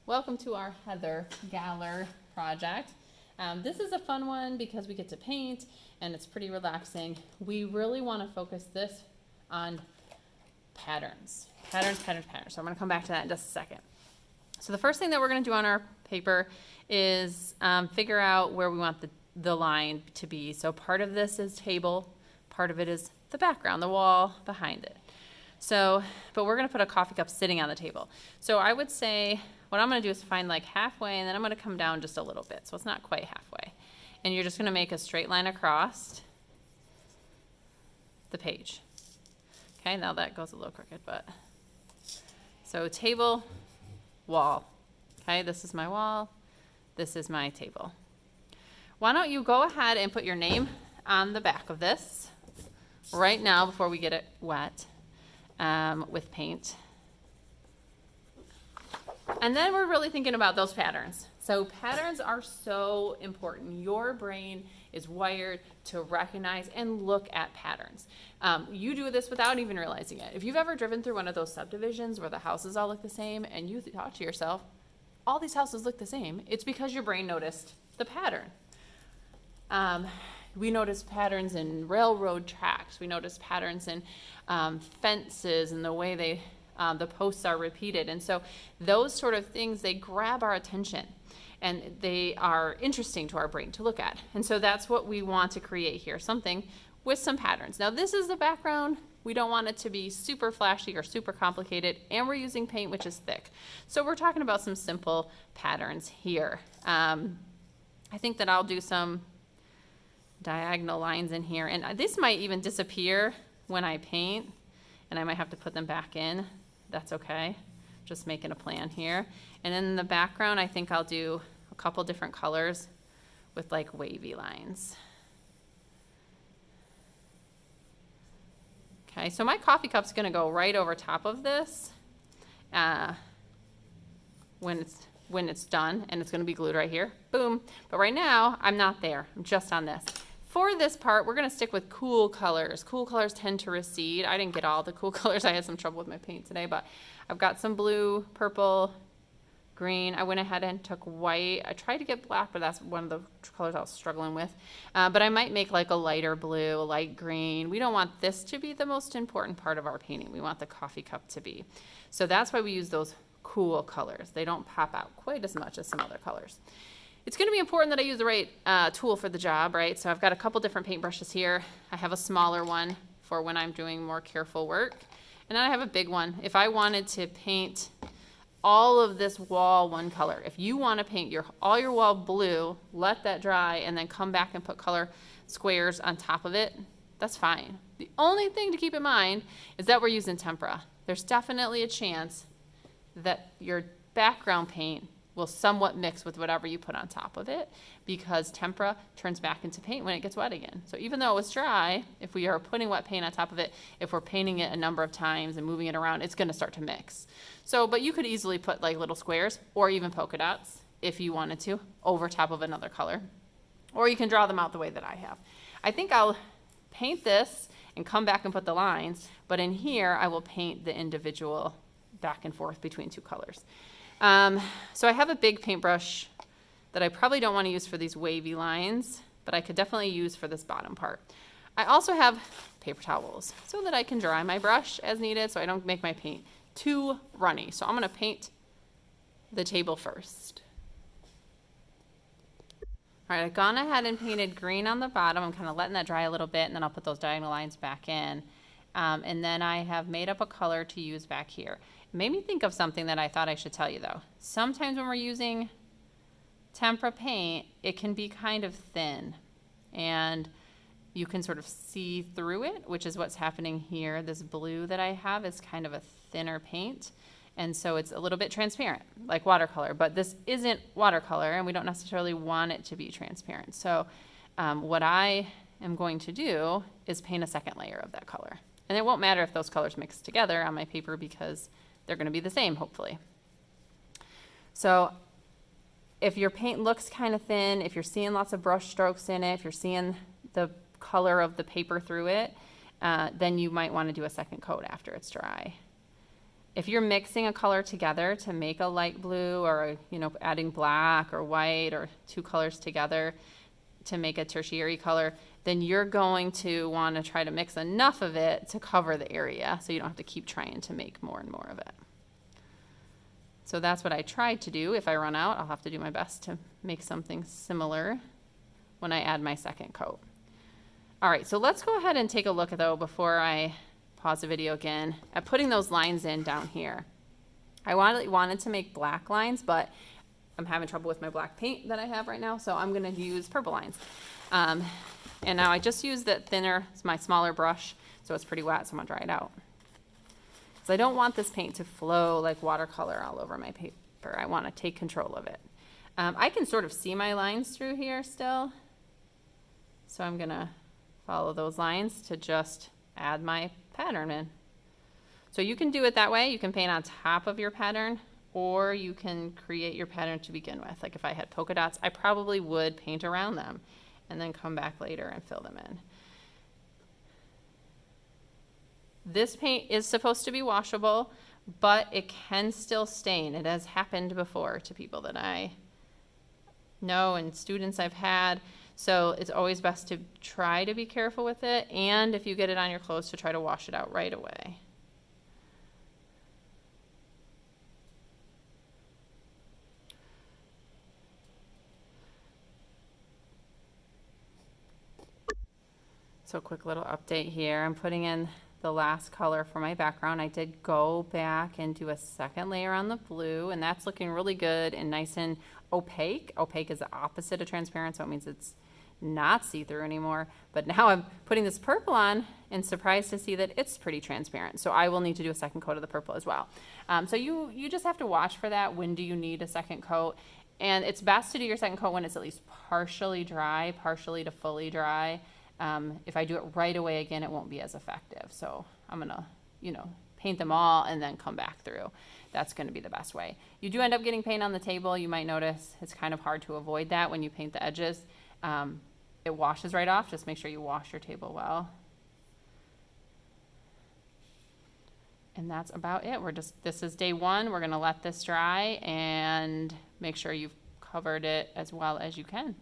Welcome to our Heather Galler project. This is a fun one because we get to paint and it's pretty relaxing. We really want to focus this on patterns. Patterns. So I'm going to come back to that in just a second. So the first thing that we're going to do on our paper is figure out where we want the line to be. So part of this is table, part of it is the background, the wall behind it. So, but we're going to put a coffee cup sitting on the table. So I would say what I'm going to do is find like halfway, and then I'm going to come down just a little bit. So it's not quite halfway. And you're just going to make a straight line across the page. Okay, now that goes a little crooked, but. So table, wall. Okay, this is my wall. This is my table. Why don't you go ahead and put your name on the back of this right now before we get it wet with paint. And then we're really thinking about those patterns. So patterns are so important. Your brain is wired to recognize and look at patterns. You do this without even realizing it. If you've ever driven through one of those subdivisions where the houses all look the same and you thought to yourself, all these houses look the same, it's because your brain noticed the pattern. We notice patterns in railroad tracks. We notice patterns in fences and the way the posts are repeated. And so those sort of things, they grab our attention and they are interesting to our brain to look at. And so that's what we want to create here, something with some patterns. Now this is the background. We don't want it to be super flashy or super complicated, and we're using paint, which is thick. So we're talking about some simple patterns here. I think that I'll do some diagonal lines in here, and this might even disappear when I paint, and I might have to put them back in. That's okay. Just making a plan here. And in the background, I think I'll do a couple different colors with like wavy lines. Okay, so my coffee cup's gonna go right over top of this when it's done, and it's gonna be glued right here. Boom. But right now, I'm not there. I'm just on this. For this part, we're going to stick with cool colors. Cool colors tend to recede. I didn't get all the cool colors. I had some trouble with my paint today, but I've got some blue, purple, green. I went ahead and took white. I tried to get black, but that's one of the colors I was struggling with. But I might make like a lighter blue, a light green. We don't want this to be the most important part of our painting. We want the coffee cup to be. So that's why we use those cool colors. They don't pop out quite as much as some other colors. It's going to be important that I use the right tool for the job, right? So I've got a couple different paint brushes here. I have a smaller one for when I'm doing more careful work. And then I have a big one. If I wanted to paint all of this wall one color, if you want to paint all your wall blue, let that dry, and then come back and put color squares on top of it, that's fine. The only thing to keep in mind is that we're using tempera. There's definitely a chance that your background paint will somewhat mix with whatever you put on top of it, because tempera turns back into paint when it gets wet again. So even though it was dry, if we are putting wet paint on top of it, if we're painting it a number of times and moving it around, it's going to start to mix. So, but you could easily put like little squares or even polka dots if you wanted to over top of another color, or you can draw them out the way that I have. I think I'll paint this and come back and put the lines, but in here I will paint the individual back and forth between two colors. So I have a big paintbrush that I probably don't want to use for these wavy lines, but I could definitely use for this bottom part. I also have paper towels so that I can dry my brush as needed, so I don't make my paint too runny. So I'm going to paint the table first. All right, I've gone ahead and painted green on the bottom. I'm kind of letting that dry a little bit, and then I'll put those diagonal lines back in. And then I have made up a color to use back here. It made me think of something that I thought I should tell you though. Sometimes when we're using tempera paint, it can be kind of thin, and you can sort of see through it, which is what's happening here. This blue that I have is kind of a thinner paint, and so it's a little bit transparent, like watercolor, but this isn't watercolor, and we don't necessarily want it to be transparent. So what I am going to do is paint a second layer of that color. And it won't matter if those colors mix together on my paper because they're going to be the same, hopefully. So if your paint looks kind of thin, if you're seeing lots of brush strokes in it, if you're seeing the color of the paper through it, then you might want to do a second coat after it's dry. If you're mixing a color together to make a light blue, or, you know, adding black or white or two colors together to make a tertiary color, then you're going to want to try to mix enough of it to cover the area so you don't have to keep trying to make more and more of it. So that's what I tried to do. If I run out, I'll have to do my best to make something similar when I add my second coat. All right, so let's go ahead and take a look, though, before I pause the video again, at putting those lines in down here. I wanted to make black lines, but I'm having trouble with my black paint that I have right now, so I'm gonna use purple lines. And now I just used that thinner, it's my smaller brush, so it's pretty wet, so I'm gonna dry it out. So I don't want this paint to flow like watercolor all over my paper. I wanna take control of it. I can sort of see my lines through here still, so I'm gonna follow those lines to just add my pattern in. So you can do it that way. You can paint on top of your pattern, or you can create your pattern to begin with. Like if I had polka dots, I probably would paint around them and then come back later and fill them in. This paint is supposed to be washable, but it can still stain. It has happened before to people that I know and students I've had. So it's always best to try to be careful with it, and if you get it on your clothes, to try to wash it out right away. So quick little update here. I'm putting in the last color for my background. I did go back and do a second layer on the blue, and that's looking really good and nice and opaque. Opaque is the opposite of transparent, so it means it's not see-through anymore. But now I'm putting this purple on and surprised to see that it's pretty transparent. So I will need to do a second coat of the purple as well. So you just have to watch for that. When do you need a second coat? And it's best to do your second coat when it's at least partially dry, partially to fully dry. If I do it right away again, it won't be as effective. So I'm gonna, paint them all and then come back through. That's gonna be the best way. You do end up getting paint on the table. You might notice it's kind of hard to avoid that when you paint the edges. It washes right off. Just make sure you wash your table well. And that's about it. This is day one. We're gonna let this dry and make sure you've covered it as well as you can.